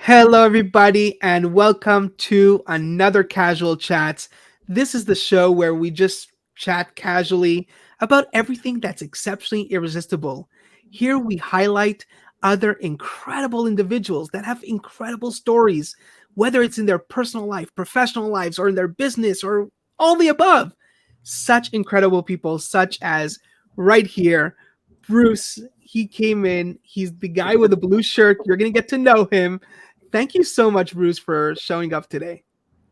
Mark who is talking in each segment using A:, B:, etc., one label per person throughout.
A: Hello, everybody, and welcome to another Casual Chats. This is the show where we just chat casually about everything that's exceptionally irresistible. Here we highlight other incredible individuals that have incredible stories, whether it's in their personal life, professional lives, or in their business, or all the above. Such incredible people, such as right here, Bruce. He came in, he's the guy with the blue shirt. You're going to get to know him. Thank you so much, Bruce, for showing up today.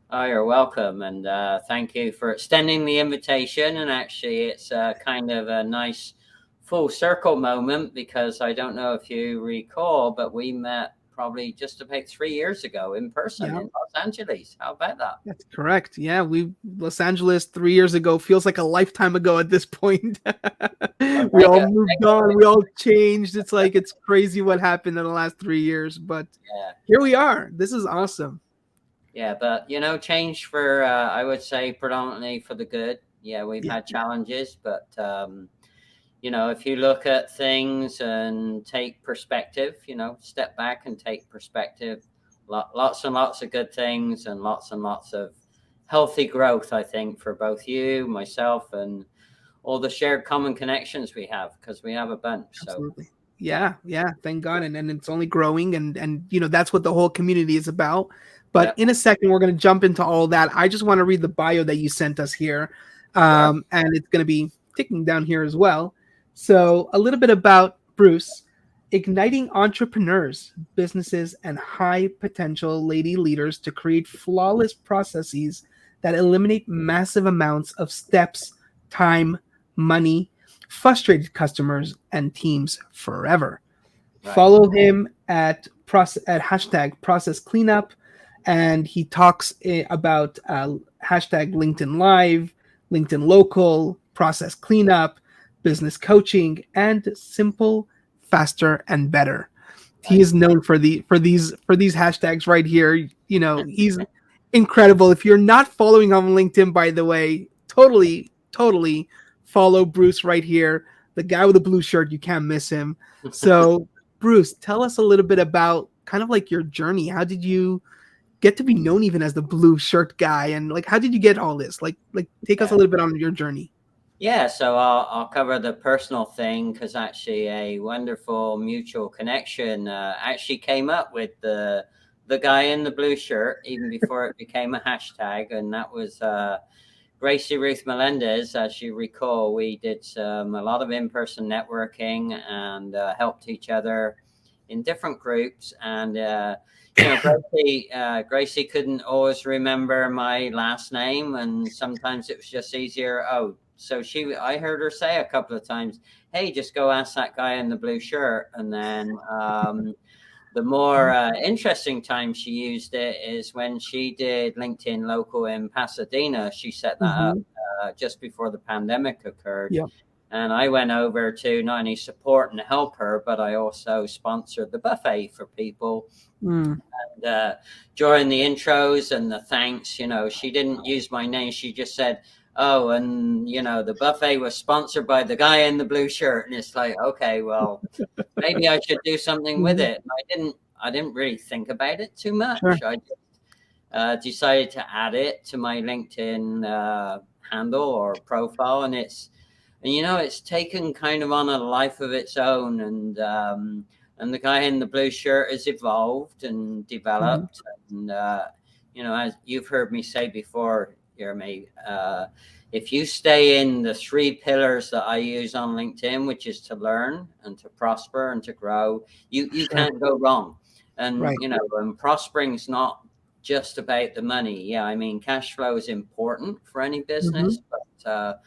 B: Oh, you're welcome, and thank you for extending the invitation. And actually, it's kind of a nice full circle moment because I don't know if you recall, but we met probably just about 3 years ago in person
A: Yeah,
B: in Los Angeles. How about that?
A: that's correct. Yeah, we Los Angeles 3 years ago feels like a lifetime ago at this point.
B: Oh,
A: We all
B: mega,
A: moved
B: mega.
A: on, we all changed. It's like it's crazy what happened in the last 3 years, but
B: Yeah,
A: here we are. This is awesome.
B: yeah, but change for I would say predominantly for the good. Yeah, we've
A: Yeah,
B: had challenges, but if you look at things and take perspective, step back and take perspective, lots and lots of good things and lots of healthy growth, I think, for both you, myself, and all the shared common connections we have, because we have a bunch. So,
A: absolutely.
B: yeah,
A: Yeah, thank God. And it's only growing and that's what the whole community is about. But
B: yeah,
A: in a second, we're gonna jump into all that. I just want to read the bio that you sent us here.
B: sure.
A: And it's gonna be ticking down here as well. So a little bit about Bruce, igniting entrepreneurs, businesses, and high potential lady leaders to create flawless processes that eliminate massive amounts of steps, time, money, frustrated customers and teams forever.
B: Right.
A: Follow him at hashtag process cleanup, and he talks about hashtag LinkedIn Live, LinkedIn Local, process cleanup, business coaching, and simple, faster, and better. He
B: Right.
A: is known for these hashtags right here. He's incredible. If you're not following him on LinkedIn, by the way, totally follow Bruce right here. The guy with the blue shirt, you can't miss him. So, Bruce, tell us a little bit about kind of like your journey. How did you get to be known even as the blue shirt guy, and like how did you get all this? Like take us a
B: Yeah.
A: little bit on your journey.
B: Yeah, so I'll cover the personal thing because actually a wonderful mutual connection actually came up with the guy in the blue shirt even before it became a hashtag, and that was Gracie Ruth Melendez. As you recall, we did a lot of in-person networking and helped each other in different groups. And Gracie couldn't always remember my last name, and sometimes it was just easier. Oh, so I heard her say a couple of times, "Hey, just go ask that guy in the blue shirt." And then the more interesting time she used it is when she did LinkedIn Local in Pasadena. She set that up
A: Mm-hmm.
B: just before the pandemic occurred.
A: Yep.
B: And I went over to not only support and help her, but I also sponsored the buffet for people.
A: Mm.
B: And during the intros and the thanks, she didn't use my name. She just said, "Oh, and the buffet was sponsored by the guy in the blue shirt." And it's like, okay, well, maybe I should do something with
A: Mm-hmm.
B: it. And I didn't really think about it too
A: Sure.
B: much. I just decided to add it to my LinkedIn handle or profile, and it's taken kind of on a life of its own, and the guy in the blue shirt has evolved and
A: Mm-hmm.
B: developed, and as you've heard me say before, Yermi, if you stay in the three pillars that I use on LinkedIn, which is to learn and to prosper and to grow, you
A: Sure.
B: can't go wrong. And
A: Right.
B: and prospering is not just about the money. Yeah, I mean, cash flow is important for any
A: Mm-hmm.
B: business, but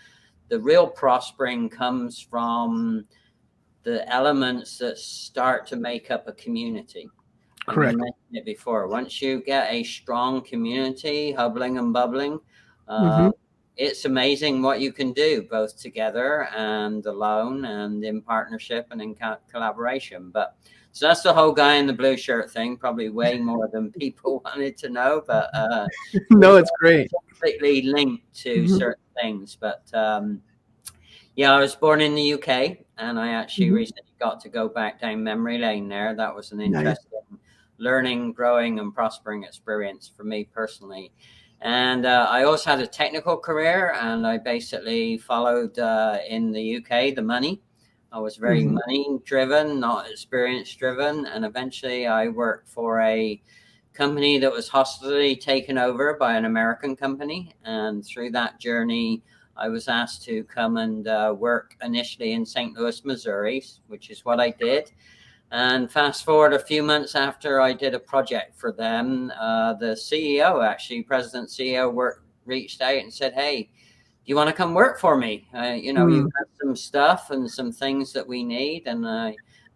B: the real prospering comes from the elements that start to make up a community. And you
A: Correct.
B: mentioned it before. Once you get a strong community, hubbling and bubbling,
A: Mm-hmm.
B: uh, it's amazing what you can do, both together and alone, and in partnership and in collaboration. But so that's the whole guy in the blue shirt thing. Probably way more than people wanted to know, but
A: No,
B: it's
A: it's great.
B: completely linked to
A: Mm-hmm.
B: certain things. But yeah, I was born in the UK, and I actually
A: Mm-hmm.
B: recently got to go back down memory lane there. That was an
A: Nice.
B: interesting learning, growing, and prospering experience for me personally. And I also had a technical career, and I basically followed in the UK the money. I was very
A: Mhm.
B: money driven, not experience driven. And eventually I worked for a company that was hostily taken over by an American company. And through that journey, I was asked to come and work initially in St. Louis, Missouri, which is what I did. And fast forward a few months after I did a project for them, the CEO, actually, President CEO, reached out and said, "Hey, do you want to come work for me? You
A: Mm.
B: have some stuff and some things that we need." And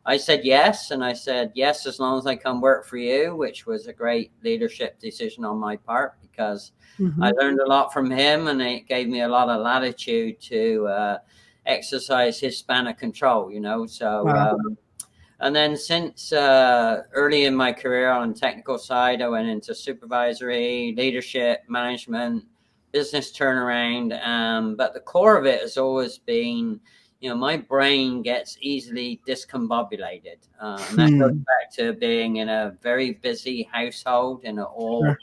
B: I said yes. And I said yes, as long as I come work for you, which was a great leadership decision on my part because I
A: Mhm.
B: learned a lot from him and it gave me a lot of latitude to exercise his span of control. So,
A: Wow.
B: and then since early in my career on the technical side, I went into supervisory, leadership, management, business turnaround. But the core of it has always been, my brain gets easily discombobulated. And that goes
A: Hmm.
B: back to being in a very busy household in an
A: Sure.
B: all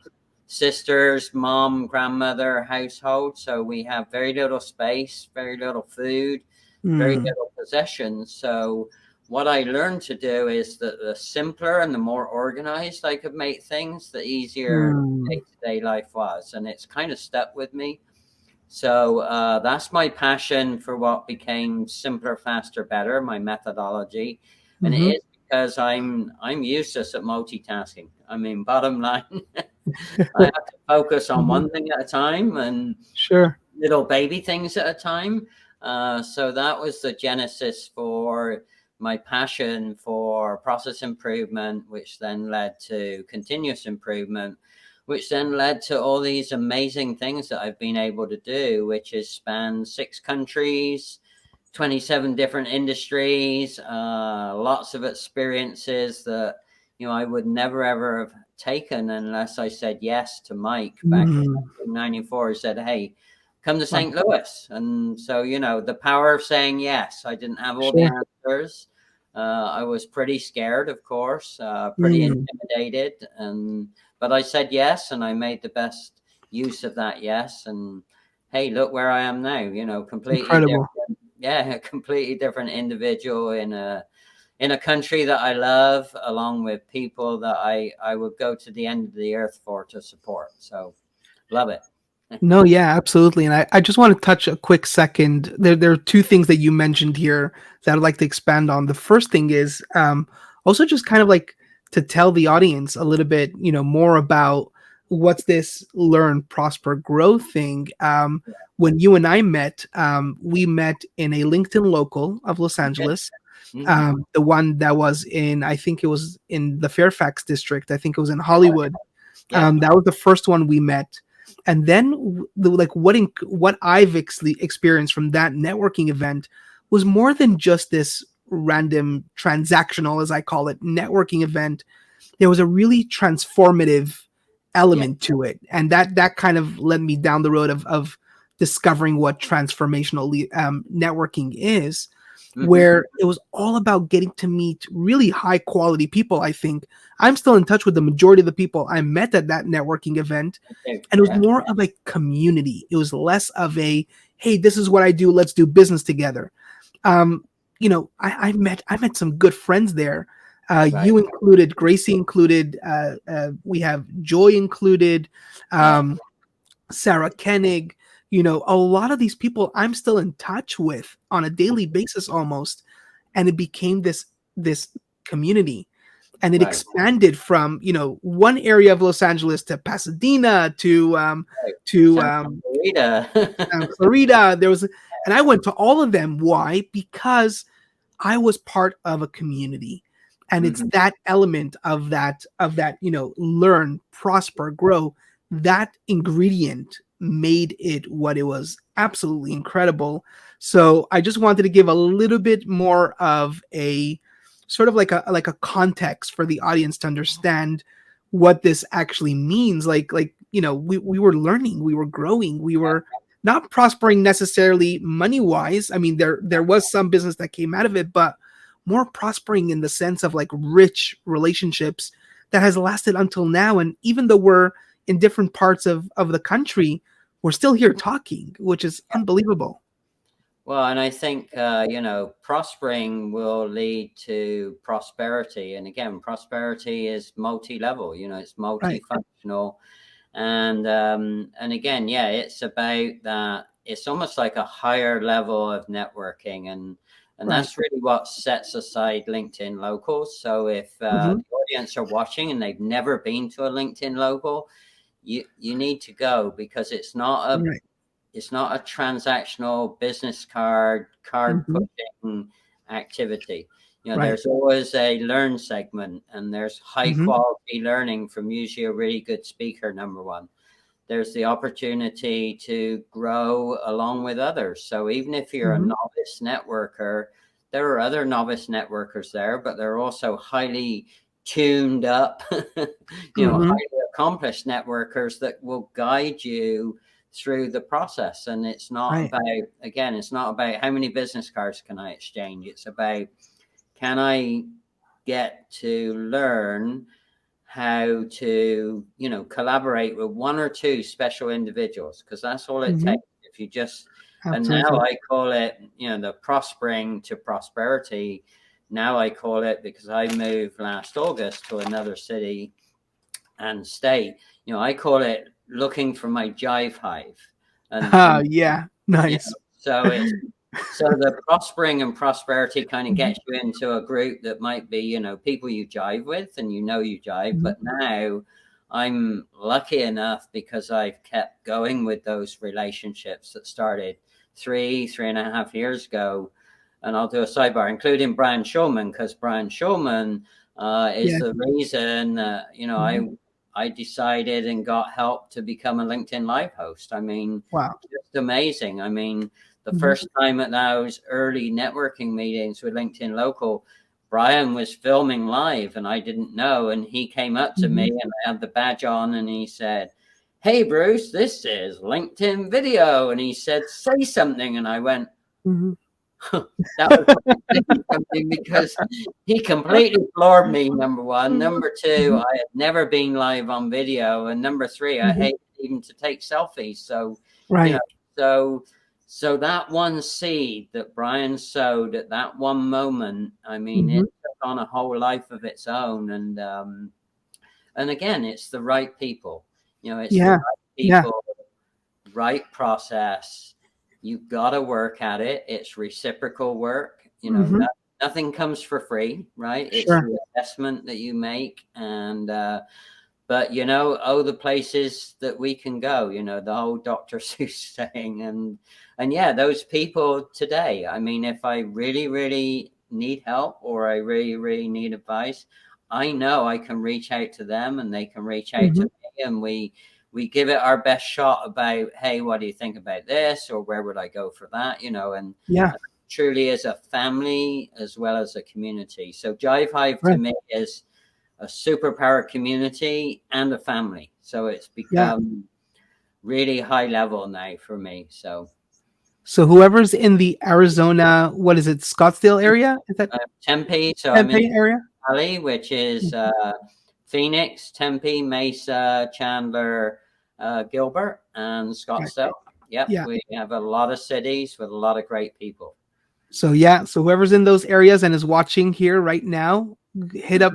B: sisters, mom, grandmother household. So we have very little space, very little food, very
A: Mm.
B: little possessions. So what I learned to do is that the simpler and the more organized I could make things, the easier
A: Mm.
B: day to day life was. And it's kind of stuck with me. So that's my passion for what became simpler, faster, better, my methodology. And it
A: Mhm.
B: is because I'm useless at multitasking. I mean, bottom line, I have to focus on
A: Mhm.
B: one thing at a time and
A: Sure.
B: little baby things at a time. So that was the genesis for my passion for process improvement, which then led to continuous improvement, which then led to all these amazing things that I've been able to do, which is span 6 countries, 27 different industries, lots of experiences that I would never ever have taken unless I said yes to Mike back in
A: Mm.
B: 1994. He said, "Hey, come to
A: Wow.
B: St. Louis." And so, the power of saying yes. I didn't have all the
A: Sure.
B: answers. I was pretty scared, of course, pretty
A: Mm.
B: intimidated, but I said yes, and I made the best use of that yes. And hey, look where I am now. Completely
A: Incredible.
B: different. Yeah, a completely different individual in a country that I love, along with people that I would go to the end of the earth for to support. So love it.
A: No, yeah, absolutely. And I just want to touch a quick second. There are two things that you mentioned here that I'd like to expand on. The first thing is also just kind of like to tell the audience a little bit, more about what's this learn, prosper, grow thing. When you and I met, we met in a LinkedIn local of Los
B: Okay.
A: Angeles.
B: Hmm.
A: The one that was in, I think it was in the Fairfax district. I think it was in
B: Yeah.
A: Hollywood.
B: Yeah.
A: That was the first one we met, and then like what I've experienced from that networking event was more than just this random transactional, as I call it, networking event. There was a really transformative
B: Yeah.
A: element to it, and that kind of led me down the road of discovering what transformational networking is,
B: Hmm.
A: where it was all about getting to meet really high quality people. I think I'm still in touch with the majority of the people I met at that networking event,
B: Okay.
A: and it was
B: Yeah.
A: more of a community. It was less of a, hey, this is what I do, let's do business together. um, I met some good friends there.
B: Right.
A: You included, Gracie included, we have Joy included,
B: Yeah.
A: um, Sarah Koenig. A lot of these people I'm still in touch with on a daily basis almost, and it became this community, and it
B: Right.
A: expanded from one area of Los Angeles to Pasadena to
B: Right.
A: to
B: Santa
A: um,
B: Clarita.
A: Clarita. And I went to all of them. Why? Because I was part of a community. And it's
B: Hmm.
A: that element of that, learn, prosper, grow. That ingredient made it what it was. Absolutely incredible. So I just wanted to give a little bit more of a sort of like a context for the audience to understand what this actually means. We were learning, we were growing, we were not prospering necessarily money wise. I mean, there was some business that came out of it, but more prospering in the sense of like rich relationships that has lasted until now. And even though we're in different parts of the country, we're still here talking, which is unbelievable.
B: Well, and I think, prospering will lead to prosperity. And again, prosperity is multi-level, it's
A: Right.
B: multifunctional. And again, yeah, it's about that. It's almost like a higher level of networking. And
A: Right.
B: that's really what sets aside LinkedIn locals. So if
A: Hmm.
B: the audience are watching and they've never been to a LinkedIn local, you need to go, because
A: Right.
B: it's not a transactional business card
A: Hmm.
B: pushing activity.
A: Right.
B: There's always a learn segment, and there's high
A: Hmm.
B: quality learning from usually a really good speaker. Number one, there's the opportunity to grow along with others. So even if you're a
A: Hmm.
B: novice networker, there are other novice networkers there, but they're also highly tuned up,
A: Hmm.
B: highly accomplished networkers that will guide you through the process. And it's not
A: Right.
B: about, again, it's not about how many business cards can I exchange. It's about, can I get to learn how to collaborate with one or two special individuals, because that's all it
A: Hmm.
B: takes. If you just And now
A: Absolutely.
B: I call it, the prospering to prosperity. Now I call it, because I moved last August to another city and state, I call it looking for my jive hive. And
A: Yeah.
B: you
A: Nice.
B: know, so it's so the prospering and prosperity kind of
A: Hmm.
B: gets you into a group that might be, people you jive with, and you jive.
A: Hmm.
B: But now I'm lucky enough, because I've kept going with those relationships that started 3.5 years ago. And I'll do a sidebar, including Brian Shulman, because Brian Shulman is
A: Yeah.
B: the reason,
A: Hmm.
B: I decided and got help to become a LinkedIn Live host. I mean,
A: Wow.
B: just amazing. I mean, the
A: Hmm.
B: first time at those early networking meetings with LinkedIn Local, Brian was filming live and I didn't know. And he came up to me
A: Hmm.
B: and I had the badge on and he said, "Hey, Bruce, this is LinkedIn video." And he said, "Say something." And I went,
A: Hmm.
B: that was something, because he completely floored me. Number one. Number two,
A: Hmm.
B: I had never been live on video. And number three, I
A: Hmm.
B: hate even to take selfies. So, you know,
A: Right.
B: so so that one seed that Brian sowed at that one moment, I mean, it
A: Hmm.
B: took on a whole life of its own. And again, it's the right people. It's the
A: Yeah.
B: right
A: Yeah.
B: people, right process. You've got to work at it. It's reciprocal work.
A: Hmm.
B: Nothing comes for free, right? It's
A: Sure.
B: the investment that you make. But the places that we can go, the whole Dr. Seuss saying. And yeah, those people today, I mean, if I really, really need help, or I really, really need advice, I know I can reach out to them and they can reach out to
A: Hmm.
B: me, and we give it our best shot about, hey, what do you think about this, or where would I go for that, and
A: Yeah.
B: truly as a family as well as a community. So Jive Hive to
A: Right.
B: me is a superpower community and a family. So it's
A: Yeah.
B: become really high level now for me. So
A: So whoever's in the Arizona, what is it, Scottsdale area? Is that
B: Tempe. So I'm in
A: Tempe area?
B: Valley, which is Phoenix, Tempe, Mesa, Chandler, Gilbert, and
A: Right.
B: Scottsdale. Yep,
A: Yeah.
B: we have a lot of cities with a lot of great people.
A: So yeah, so whoever's in those areas and is watching here right now, hit up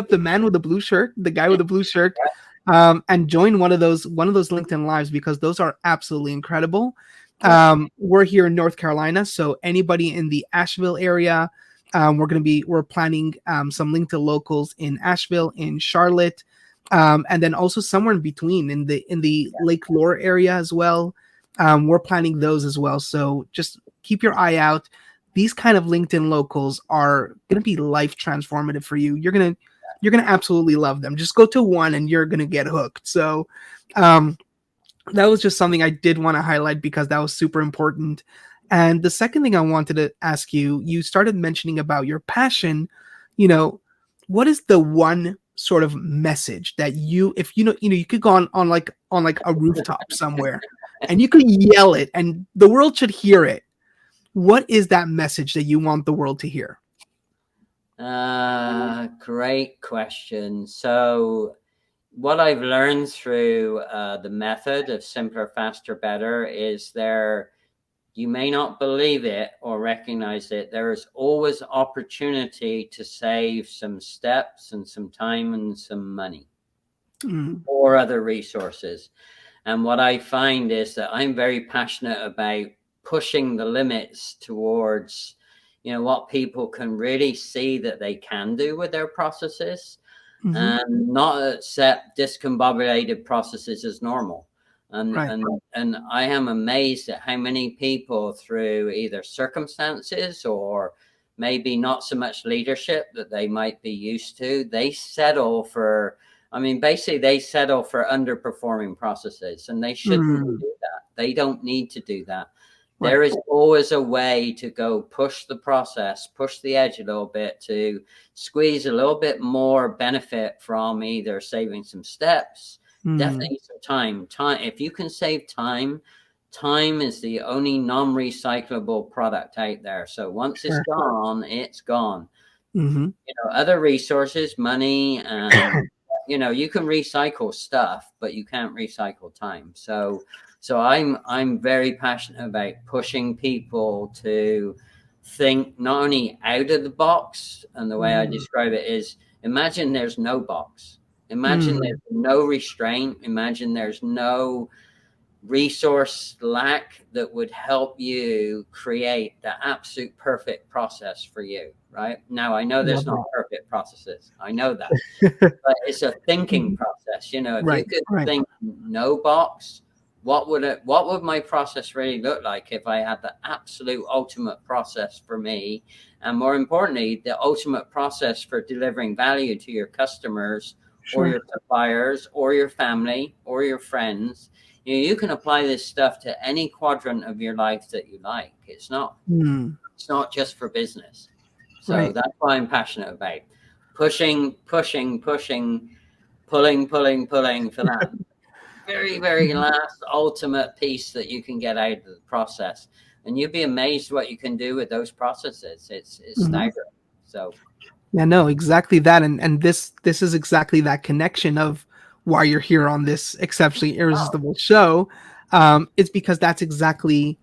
A: the man with the blue shirt, the guy with the blue shirt, and join one of those LinkedIn lives, because those are absolutely incredible.
B: Yeah,
A: We're here in North Carolina, so anybody in the Asheville area, we're planning some LinkedIn locals in Asheville, in Charlotte, and then also somewhere in between in the Lake Lore area as well. We're planning those as well, so just keep your eye out. These kind of LinkedIn locals are going to be life transformative for you. You're gonna absolutely love them. Just go to one and you're gonna get hooked. So um, that was just something I did want to highlight because that was super important. And the second thing I wanted to ask you, you started mentioning about your passion. You know, what is the one sort of message that if you could go on like a rooftop somewhere and you could yell it and the world should hear it, what is that message that you want the world to hear?
B: Great question. So, what I've learned through the method of simpler, faster, better is there, you may not believe it or recognize it, there is always opportunity to save some steps and some time and some money
A: Mm,
B: or other resources. And what I find is that I'm very passionate about pushing the limits towards, what people can really see that they can do with their processes,
A: hmm.
B: and not accept discombobulated processes as normal. And
A: Right.
B: and and I am amazed at how many people, through either circumstances or maybe not so much leadership that they might be used to, they settle for, I mean, basically they settle for underperforming processes, and they shouldn't
A: Mm,
B: do that. They don't need to do that.
A: right.
B: There is always a way to go push the process, push the edge a little bit, to squeeze a little bit more benefit from either saving some steps,
A: Mm,
B: definitely some time. Time, if you can save time, time is the only non-recyclable product out there. So once it's
A: sure.
B: gone, it's gone.
A: Hmm.
B: Other resources, money, and you can recycle stuff, but you can't recycle time. So I'm very passionate about pushing people to think not only out of the box, and the way I
A: Mm,
B: describe it is, imagine there's no box, imagine
A: mm,
B: there's no restraint, imagine there's no resource lack that would help you create the absolute perfect process for you. Right now, I know there's
A: love
B: not
A: that.
B: perfect processes, I know that, but it's a thinking
A: Mhm.
B: process. If you
A: Right.
B: could
A: Right.
B: think no box, what would my process really look like if I had the absolute ultimate process for me, and more importantly, the ultimate process for delivering value to your customers or
A: Sure.
B: your suppliers or your family or your friends? You can apply this stuff to any quadrant of your life that you like.
A: Mm,
B: It's not just for business. So
A: right.
B: that's why I'm passionate about pushing, pushing, pushing, pulling, pulling, pulling for that very, very
A: Mhm.
B: last ultimate piece that you can get out of the process. And you'd be amazed what you can do with those processes. It's
A: Mhm.
B: staggering. So
A: Yeah, no, exactly that, and this is exactly that connection of why you're here on this exceptionally
B: oh,
A: irresistible show. It's because that's exactly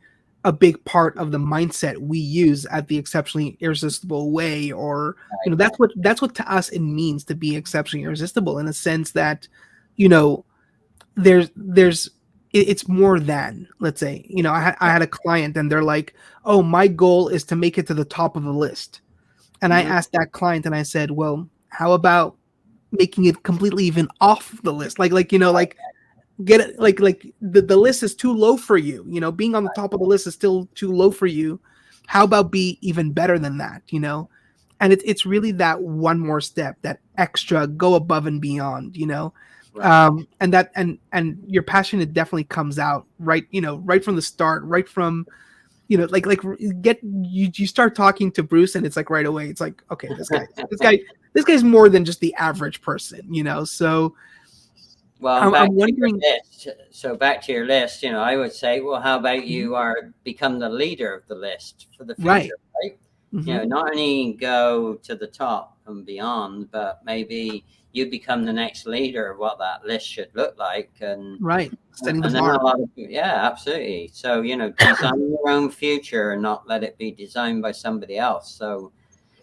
A: a big part of the mindset we use at the exceptionally irresistible way, or
B: right.
A: that's what to us it means to be exceptionally irresistible, in a sense that, you know, there's it's more than, let's say, I had a client and they're like, oh, my goal is to make it to the top of the list, and I
B: Mm-hmm.
A: asked that client and I said, well, how about making it completely even off the list? Like get it, like the list is too low for you. Being on the top of the list is still too low for you. How about be even better than that? And it's really that one more step, that extra go above and beyond.
B: Right.
A: And that and your passion, it definitely comes out right from the start, right from, like get you start talking to Bruce and it's like right away it's like, okay, this guy's more than just the average person. So
B: Well, and
A: I'm
B: back to your
A: wondering.
B: list. So back to your list, I would say, well, how about
A: Mhm.
B: you are become the leader of the list for the future,
A: Right.
B: right?
A: Hmm.
B: Not only go to the top and beyond, but maybe you become the next leader of what that list should look like, and
A: Right, setting the
B: and then
A: bar.
B: a lot of, yeah, absolutely. So design your own future and not let it be designed by somebody else. So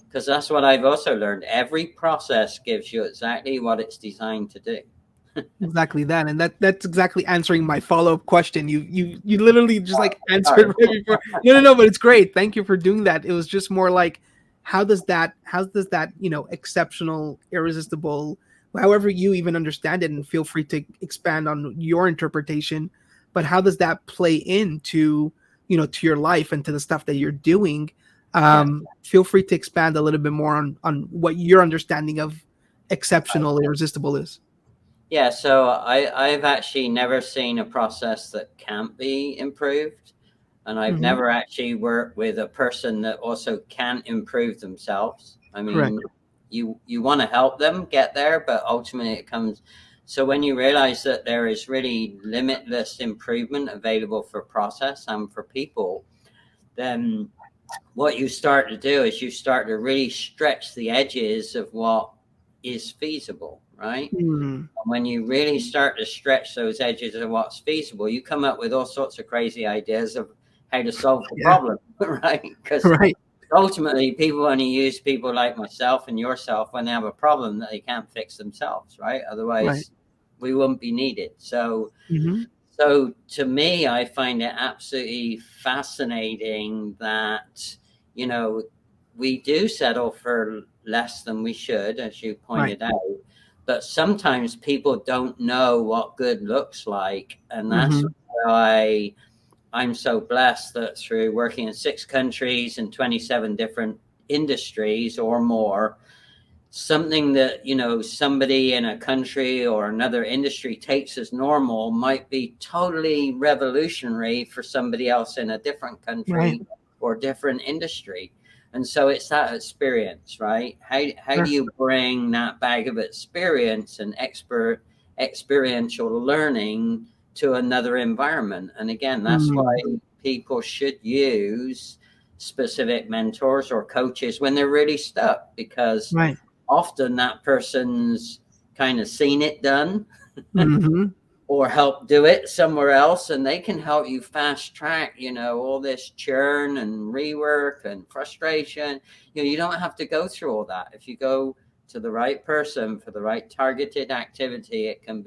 B: because that's what I've also learned. Every process gives you exactly what it's designed to do.
A: Exactly that, and that's exactly answering my follow-up question. You literally just like answered
B: Sorry.
A: right before. No, but it's great. Thank you for doing that. It was just more like, how does that exceptional, irresistible, however you even understand it, and feel free to expand on your interpretation, but how does that play into, to your life and to the stuff that you're doing?
B: Yeah.
A: Feel free to expand a little bit more on what your understanding of exceptional, irresistible is.
B: Yeah, so I've actually never seen a process that can't be improved, and I've
A: Hmm.
B: never actually worked with a person that also can't improve themselves. I
A: Correct.
B: mean, you want to help them get there, but ultimately it comes. So when you realize that there is really limitless improvement available for process and for people, then what you start to do is you start to really stretch the edges of what is feasible, right?
A: Mm.
B: And when you really start to stretch those edges of what's feasible, you come up with all sorts of crazy ideas of how to solve the
A: Yeah.
B: problem, right? Because
A: Right.
B: ultimately, people only use people like myself and yourself when they have a problem that they can't fix themselves, right?
A: Right.
B: Otherwise, we wouldn't be needed. So,
A: Hmm.
B: so to me, I find it absolutely fascinating that, you know, we do settle for less than we should, as you
A: Right.
B: pointed out. But sometimes people don't know what good looks like. And that's
A: Hmm.
B: why I'm so blessed that through working in 6 countries and 27 different industries or more, something that somebody in a country or another industry takes as normal might be totally revolutionary for somebody else in a different
A: Right.
B: country or different industry. And so it's that experience, right? How do
A: Sure.
B: you bring that bag of experience and experiential learning to another environment? And again, that's why
A: Mm.
B: people should use specific mentors or coaches when they're really stuck, because
A: Right.
B: often that person's kind of seen it done
A: Hmm.
B: or helped do it somewhere else, and they can help you fast track all this churn and rework and frustration. You don't have to go through all that. If you go to the right person for the right targeted activity, it can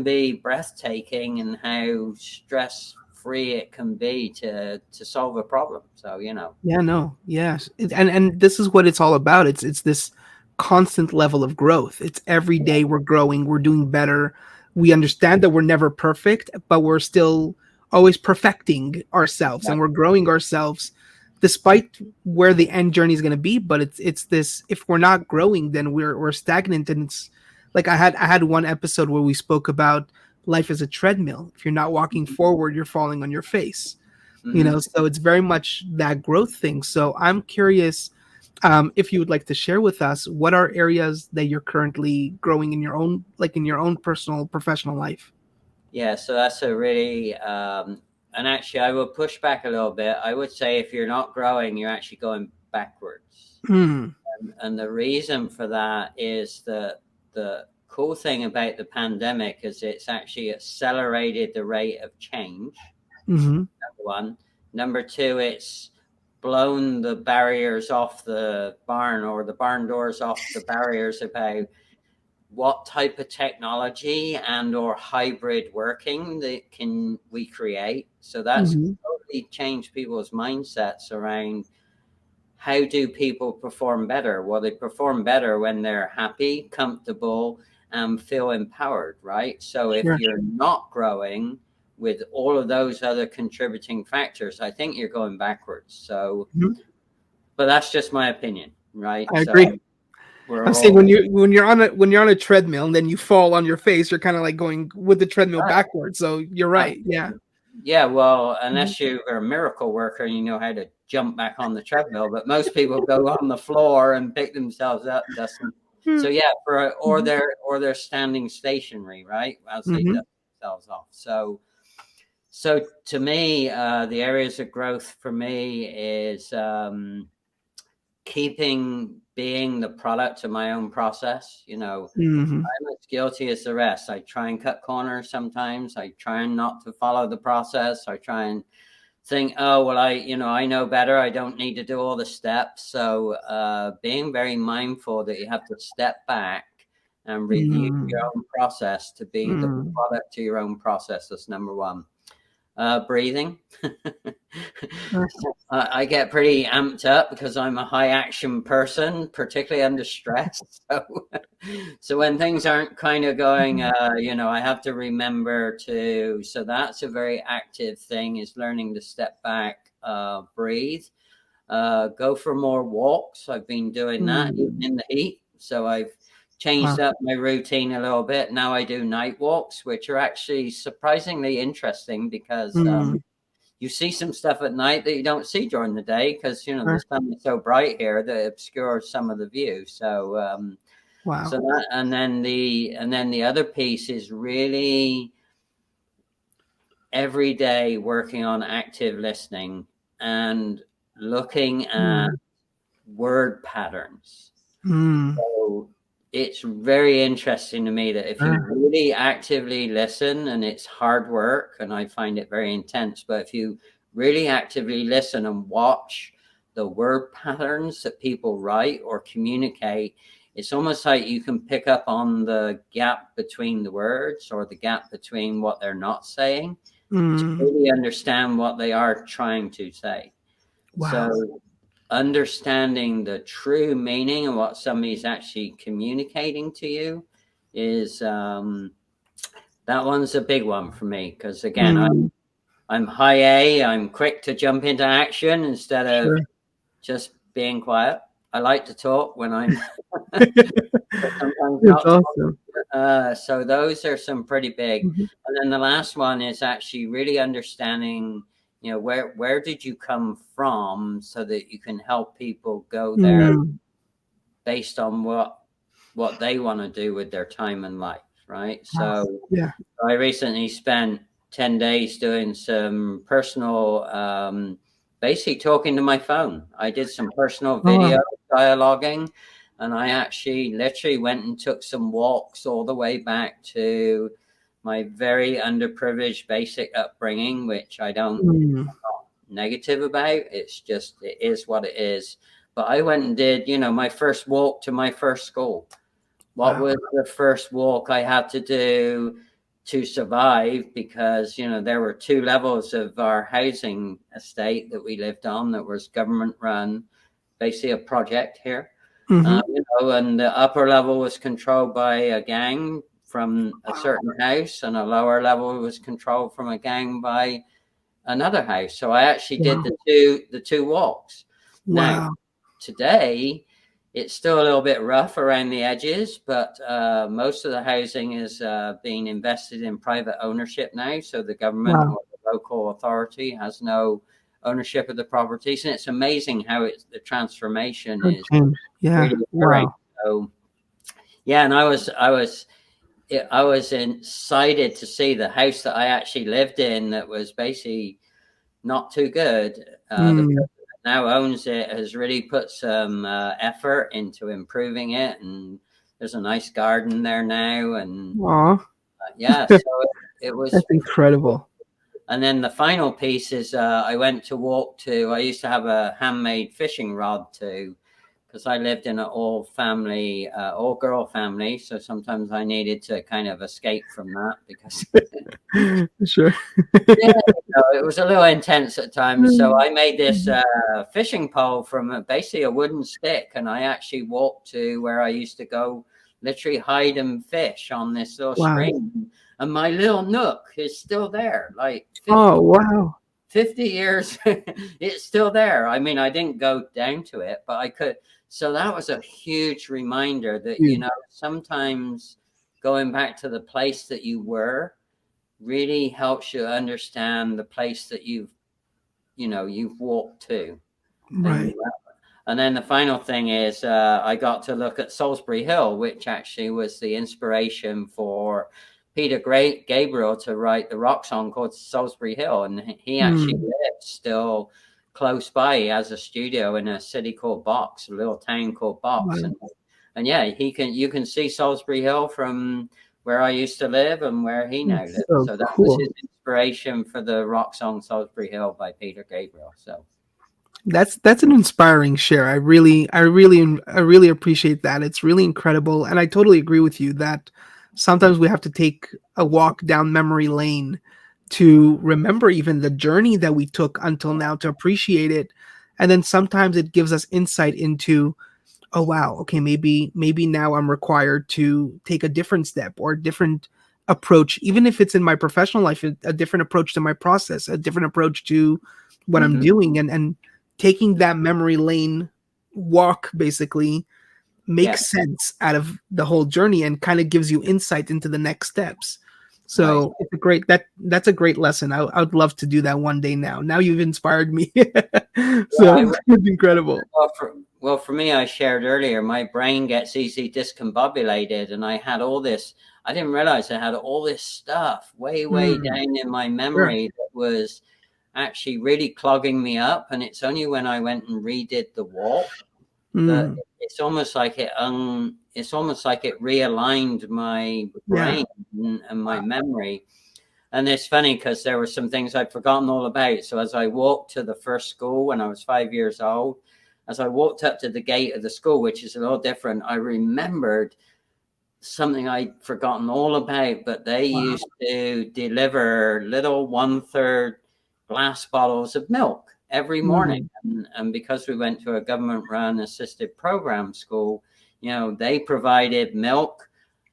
B: be breathtaking, and how stress free it can be to solve a problem. So
A: Yeah, no, yes, and this is what it's all about. It's this constant level of growth. It's every
B: yeah,
A: day we're growing, we're doing better. We understand that we're never perfect, but we're still always perfecting ourselves, and we're
B: exactly.
A: growing ourselves despite where the end journey is going to be. But it's this: if we're not growing, then we're stagnant. And it's like I had one episode where we spoke about life as a treadmill. If you're not walking forward, you're falling on your face.
B: Hmm.
A: So it's very much that growth thing. So I'm curious, if you would like to share with us, what are areas that you're currently growing in your own, like in your own personal professional life?
B: Yeah, so that's a really, and actually, I will push back a little bit. I would say if you're not growing, you're actually going backwards.
A: Mm,
B: And the reason for that is that the cool thing about the pandemic is it's actually accelerated the rate of change.
A: mm-hmm,
B: Number one. Number two, it's blown the barriers off the barn, or the barn doors off the barriers about what type of technology and or hybrid working that can we create. So that's
A: mm-hmm,
B: totally changed people's mindsets around how do people perform better. Well, they perform better when they're happy, comfortable, and feel empowered, right? So if
A: sure.
B: you're not growing with all of those other contributing factors, I think you're going backwards. So,
A: Mhm.
B: but that's just my opinion, right?
A: I
B: So
A: agree.
B: we're
A: I'm saying
B: all
A: when you're on a treadmill and then you fall on your face, you're kind of like going with the treadmill
B: right.
A: backwards. So you're right. Yeah.
B: Yeah, well,
A: Mhm.
B: unless you are a miracle worker and you know how to jump back on the treadmill, but most people go on the floor and pick themselves up, dust them. So yeah, or
A: Mhm.
B: they're standing stationary, right, as they
A: Mhm.
B: dust themselves off. So to me, the areas of growth for me is keeping being the product of my own process.
A: Mhm.
B: I'm as guilty as the rest. I try and cut corners sometimes. I try not to follow the process. I try and think, oh, well, I know better. I don't need to do all the steps. So being very mindful that you have to step back and review your
A: Mhm.
B: own process to be the
A: Mhm.
B: product to your own process. That's number one. Breathing.
A: Sure.
B: I get pretty amped up because I'm a high action person, particularly under stress. So, so when things aren't kind of going,
A: Mhm.
B: I have to remember to. So that's a very active thing, is learning to step back, breathe, go for more walks. I've been doing that even
A: Mm.
B: in the heat. So I've changed
A: Wow.
B: up my routine a little bit. Now I do night walks, which are actually surprisingly interesting, because
A: Mm.
B: you see some stuff at night that you don't see during the day, because the
A: Sure.
B: sun is so bright here that it obscures some of the view. So
A: Wow.
B: that, and then the other piece is really every day working on active listening. And looking at word patterns.
A: Mm.
B: So it's very interesting to me that if you
A: Sure.
B: really actively listen, and it's hard work, and I find it very intense, but if you really actively listen and watch the word patterns that people write or communicate, it's almost like you can pick up on the gap between the words or the gap between what they're not saying to
A: Mm.
B: really understand what they are trying to say.
A: Wow.
B: So understanding the true meaning of what somebody's actually communicating to you is that one's a big one for me, because again,
A: Mm.
B: I'm high A. I'm quick to jump into action instead of
A: Sure.
B: just being quiet. I like to talk when I'm sometimes
A: It's
B: not.
A: awesome.
B: So those are some pretty big.
A: Mhm.
B: And then the last one is actually really understanding, where did you come from, so that you can help people go there
A: Mm.
B: based on what they want to do with their time and life, right?
A: Wow.
B: So
A: Yeah.
B: I recently spent 10 days doing some personal, basically talking to my phone. I did some personal
A: Oh, wow.
B: video dialoguing, and I actually literally went and took some walks all the way back to my very underprivileged basic upbringing, which I don't
A: Mm.
B: negative about. It's just, it is what it is. But I went and did, my first walk to my first school. What
A: Wow.
B: was the first walk I had to do to survive? Because, there were two levels of our housing estate that we lived on that was government run, basically a project here.
A: Mhm.
B: And the upper level was controlled by a gang from a
A: Wow.
B: certain house, and a lower level was controlled from a gang by another house. So I actually did
A: Wow.
B: the two walks. Now,
A: Wow.
B: today, it's still a little bit rough around the edges, but most of the housing is being invested in private ownership now. So the government
A: Wow.
B: or the local authority has no ownership of the properties, and it's amazing how the transformation
A: Good
B: is
A: change. Yeah.
B: really occurring.
A: Wow.
B: So yeah, and I was excited to see the house that I actually lived in that was basically not too good. The
A: Mm.
B: person that now owns it has really put some effort into improving it, and there's a nice garden there now. And
A: Aw.
B: yeah, so it was.
A: That's incredible.
B: And then the final piece is I went to walk to. I used to have a handmade fishing rod too, because I lived in an all-family, all-girl family. So sometimes I needed to kind of escape from that because
A: Sure.
B: yeah, it was a little intense at times. So I made this fishing pole from basically a wooden stick, and I actually walked to where I used to go, literally hide and fish on this little
A: Wow.
B: stream. And my little nook is still there, like
A: Oh,
B: 50,
A: wow.
B: 50 years. It's still there. I mean, I didn't go down to it, but I could. So that was a huge reminder that,
A: Dude.
B: sometimes going back to the place that you were really helps you understand the place that you've walked to. and
A: Right.
B: and then the final thing is I got to look at Salisbury Hill, which actually was the inspiration for Peter Gabriel to write the rock song called Salisbury Hill, and he actually
A: Mm.
B: lives still close by. He has a studio in a city called Box, a little town called Box.
A: Wow.
B: And yeah, you can see Salisbury Hill from where I used to live and where he now
A: That's
B: lives.
A: so
B: So that was
A: cool.
B: his inspiration for the rock song Salisbury Hill by Peter Gabriel. So
A: That's an inspiring share. I really appreciate that. It's really incredible, and I totally agree with you that sometimes we have to take a walk down memory lane to remember even the journey that we took until now to appreciate it. And then sometimes it gives us insight into, oh wow, okay, maybe now I'm required to take a different step or a different approach, even if it's in my professional life, a different approach to my process, a different approach to what I'm
B: mhm.
A: doing, and taking that memory lane walk basically
B: Yeah,
A: makes sense out of the whole journey and kind of gives you insight into the next steps.
B: right.
A: So it's a great that's a great lesson. I would love to do that one day. Now you've inspired me.
B: Yeah,
A: So it's incredible.
B: well, for me, I shared earlier, my brain gets easily discombobulated, and I had all this. I didn't realize I had all this stuff way, way
A: Mm,
B: down in my
A: sure.
B: memory that was actually really clogging me up. And it's only when I went and redid the walk that
A: Mm.
B: it's almost like it realigned my
A: Yeah.
B: brain and my memory. And it's funny because there were some things I'd forgotten all about. So as I walked to the first school when I was 5 years old, as I walked up to the gate of the school, which is a little different, I remembered something I'd forgotten all about. But they
A: Wow.
B: used to deliver little 1/3 glass bottles of milk every morning.
A: Mm.
B: And because we went to a government run assisted program school, they provided milk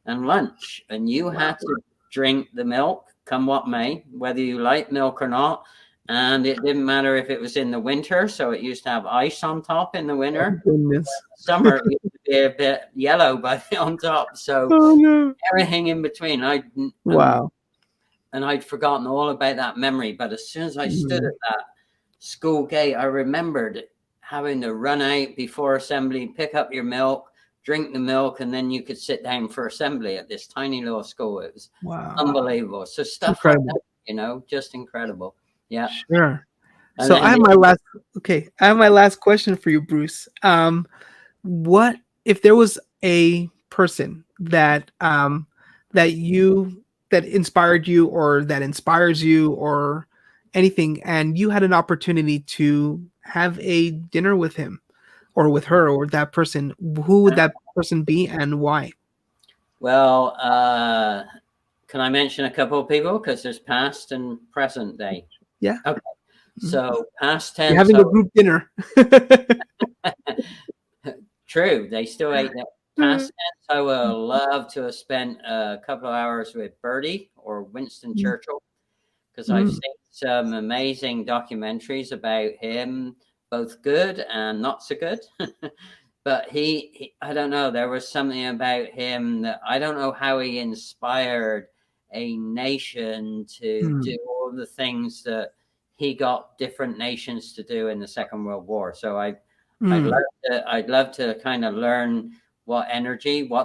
B: and lunch, and you
A: Wow.
B: had to drink the milk come what may, whether you like milk or not. And it didn't matter if it was in the winter, so it used to have ice on top in the
A: Oh,
B: winter.
A: goodness.
B: Summer it used to be a bit yellow on top. So
A: Oh no.
B: everything in between.
A: Wow.
B: And I'd forgotten all about that memory. But as soon as I stood
A: Mm.
B: at that school gate, I remembered having to run out before assembly, pick up your milk, drink the milk, and then you could sit down for assembly at this tiny little school. It was
A: Wow.
B: unbelievable. So stuff like
A: Incredible.
B: that, just incredible. Yeah.
A: Sure.
B: And
A: So I
B: then
A: have my last I have my last question for you, Bruce. What if there was a person that you that inspired you or that inspires you or anything, and you had an opportunity to have a dinner with him or with her or that person, who would that person be and why?
B: well, can I mention a couple of people? Because there's past and present day.
A: Yeah.
B: Okay.
A: Mhm.
B: So past
A: You're
B: tense,
A: having a group dinner.
B: true. They still ate that. Past tense, I would love to have spent a couple of hours with Bertie or Winston Churchill, because I've
A: Mm.
B: seen some amazing documentaries about him, both good and not so good. But I don't know, there was something about him that I don't know how he inspired a nation to
A: Mm.
B: do all the things that he got different nations to do in the Second World War. So
A: Mm.
B: I'd love to kind of learn what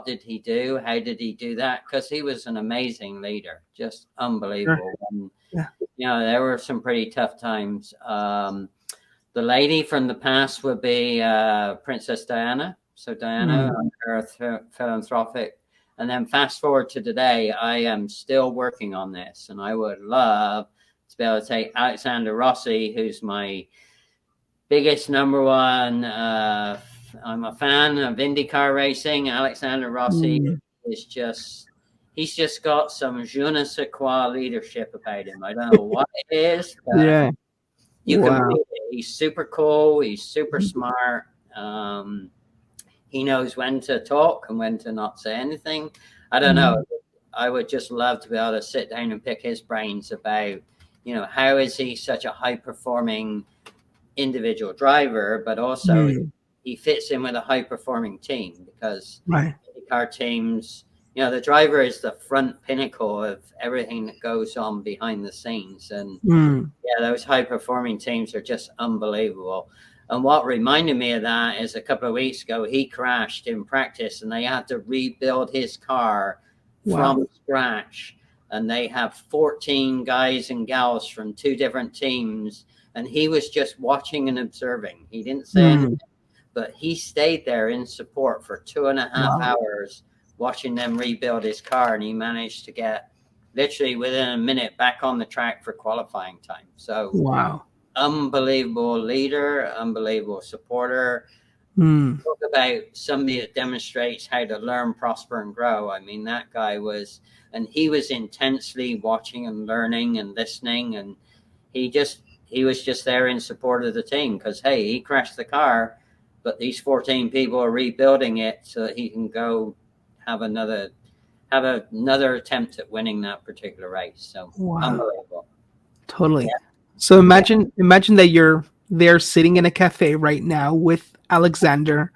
B: did he do, how did he do that, because he was an amazing leader, just
A: Sure.
B: unbelievable. And
A: Yeah.
B: there were some pretty tough times. The lady from the past would be Princess Diana. So Diana,
A: Mm.
B: her philanthropic. And then fast forward to today, I am still working on this, and I would love to be able to take Alexander Rossi, who's my biggest number one. I'm a fan of IndyCar racing. Alexander Rossi
A: Mm.
B: is he's just got some je ne sais quoi leadership about him. I don't know what it is, but
A: Yeah.
B: you can
A: Wow.
B: feel it. He's super cool. He's super smart. Um, he knows when to talk and when to not say anything. I don't know.
A: Mm.
B: I would just love to be able to sit down and pick his brains about, how is he such a high performing individual driver, but also
A: Mm.
B: he fits in with a high performing team, because
A: Right.
B: car teams, the driver is the front pinnacle of everything that goes on behind the scenes. And
A: Mm.
B: yeah, those high performing teams are just unbelievable. And what reminded me of that is a couple of weeks ago, he crashed in practice and they had to rebuild his car
A: Wow.
B: from scratch. And they have 14 guys and gals from two different teams. And he was just watching and observing. He didn't say anything,
A: Mm.
B: but he stayed there in support for 2.5 hours, watching them rebuild his car. And he managed to get literally within a minute back on the track for qualifying time. So
A: Wow.
B: unbelievable leader, unbelievable supporter.
A: Mm.
B: Talk about somebody that demonstrates how to learn, prosper, and grow. I mean, that guy and he was intensely watching and learning and listening, and he was just there in support of the team, because hey, he crashed the car, but these 14 people are rebuilding it so that he can go have another attempt at winning that particular race. So
A: Wow.
B: unbelievable.
A: Totally.
B: Yeah.
A: So
B: Yeah.
A: imagine that you're there sitting in a cafe right now with Alexander,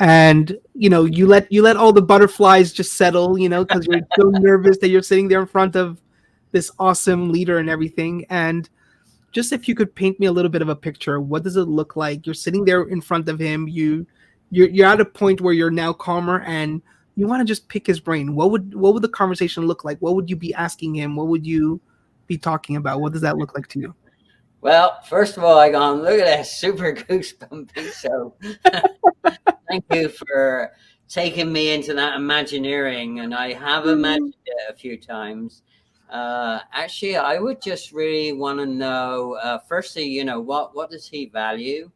A: and you let all the butterflies just settle, because you're so nervous that you're sitting there in front of this awesome leader and everything. And just if you could paint me a little bit of a picture, what does it look like? You're sitting there in front of him. You're at a point where you're now calmer and you want to just pick his brain. What would the conversation look like? What would you be asking him? What would you be talking about? What does that look like to you?
B: Well, first of all, I gone, look at that, super goosebumpy. So thank you for taking me into that Imagineering, and I have imagined it a few times. Actually, I would just really want to know, firstly, what does he value,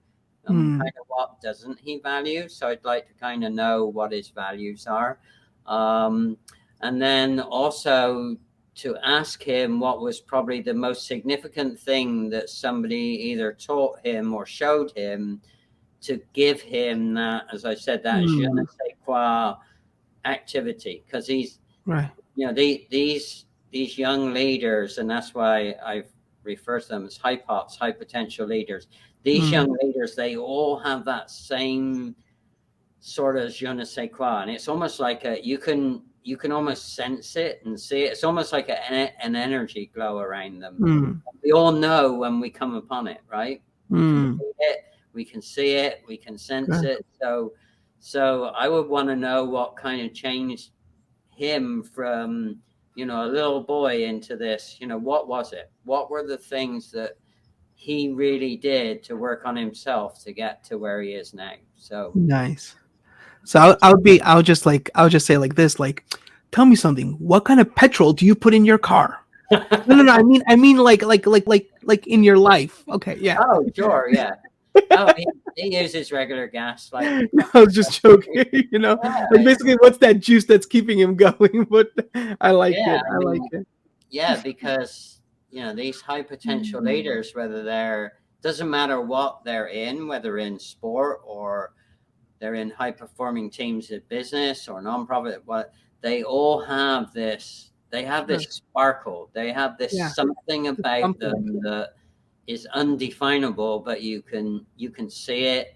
A: Mm,
B: kind of what doesn't he value? So I'd like to kind of know what his values are, um, and then also to ask him what was probably the most significant thing that somebody either taught him or showed him to give him that, as I said, that je ne
A: mm,
B: sais quoi activity, because he's,
A: right.
B: these young leaders, and that's why I've referred to them as hypots, high potential leaders. These
A: Mm,
B: young leaders, they all have that same sort of je ne sais quoi, and it's almost like you can almost sense it and see it. It's almost like an energy glow around them.
A: mm,
B: We all know when we come upon it, right? We can
A: mm.
B: feel it, we can see it, we can sense
A: Good.
B: it. So I would want to know what kind of changed him from, a little boy into this. What was it? What were the things that he really did to work on himself to get to where he is now? So
A: Nice. So I'll just say like this, like, tell me something. What kind of petrol do you put in your car? No, no, no. I mean, like in your life. Okay, yeah.
B: oh, sure, yeah. Oh, he uses regular gas, like,
A: No, I was just joking. Like
B: yeah,
A: basically, what's that juice that's keeping him going? But I like
B: yeah.
A: it.
B: I
A: I like
B: mean,
A: it.
B: yeah, because these high potential leaders, whether they're doesn't matter what they're in, whether in sport or they're in high performing teams at business or nonprofit, what they all have this. They have
A: Sure.
B: this sparkle. They have this
A: Yeah.
B: something
A: Just
B: about
A: something.
B: them that is undefinable, but you can see it,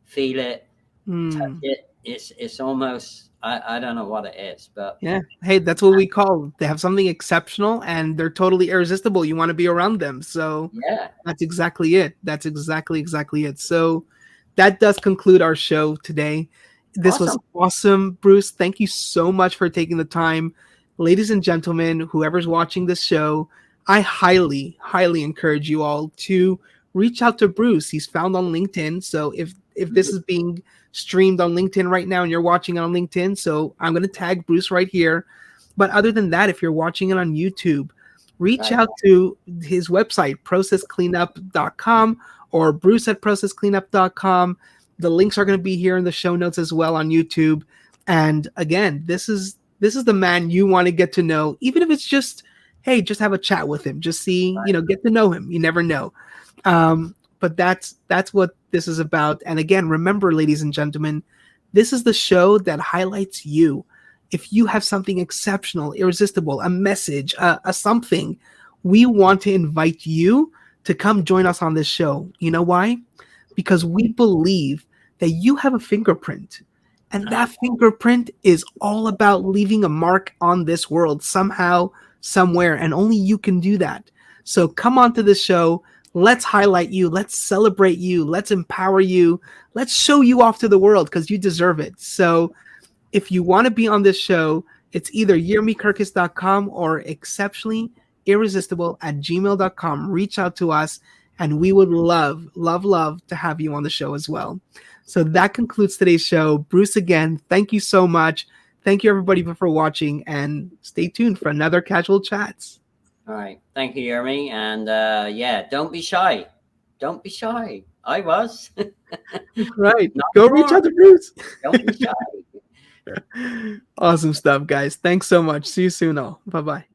B: feel it, touch
A: Mm.
B: it. It's almost, I don't know what it is, but
A: Yeah. Hey, that's what we call. They have something exceptional, and they're totally irresistible. You want to be around them. So
B: yeah,
A: that's exactly it. That's exactly it. So that does conclude our show today. This was
B: awesome.
A: awesome, Bruce. Thank you so much for taking the time. Ladies and gentlemen, whoever's watching this show, I highly encourage you all to reach out to Bruce. He's found on LinkedIn. So if this is being streamed on LinkedIn right now and you're watching it on LinkedIn, so I'm going to tag Bruce right here. But other than that, if you're watching it on YouTube, reach
B: Right.
A: out to his website, processcleanup.com or Bruce at processcleanup.com. The links are going to be here in the show notes as well on YouTube. And again, this is the man you want to get to know, even if it's just, hey, just have a chat with him, just see, get to know him. You never know. But that's what this is about. And again, remember, ladies and gentlemen, this is the show that highlights you. If you have something exceptional, irresistible, a message, a something, we want to invite you to come join us on this show. You know why? Because we believe that you have a fingerprint. And that fingerprint is all about leaving a mark on this world somehow, somewhere, and only you can do that. So come on to this show. Let's highlight you. Let's celebrate you. Let's empower you. Let's show you off to the world because you deserve it. So if you want to be on this show, it's either yermikurkas.com or exceptionally irresistible at gmail.com. Reach out to us, and we would love to have you on the show as well. So that concludes today's show. Bruce, again, thank you so much. Thank you, everybody, for watching, and stay tuned for another Casual Chats.
B: All right. Thank you, Yermi. And yeah, don't be shy. Don't be shy. I was.
A: Right.
B: Not
A: Go reach
B: more.
A: out to Bruce.
B: Don't be shy.
A: Awesome stuff, guys. Thanks so much. See you soon, all. Bye bye.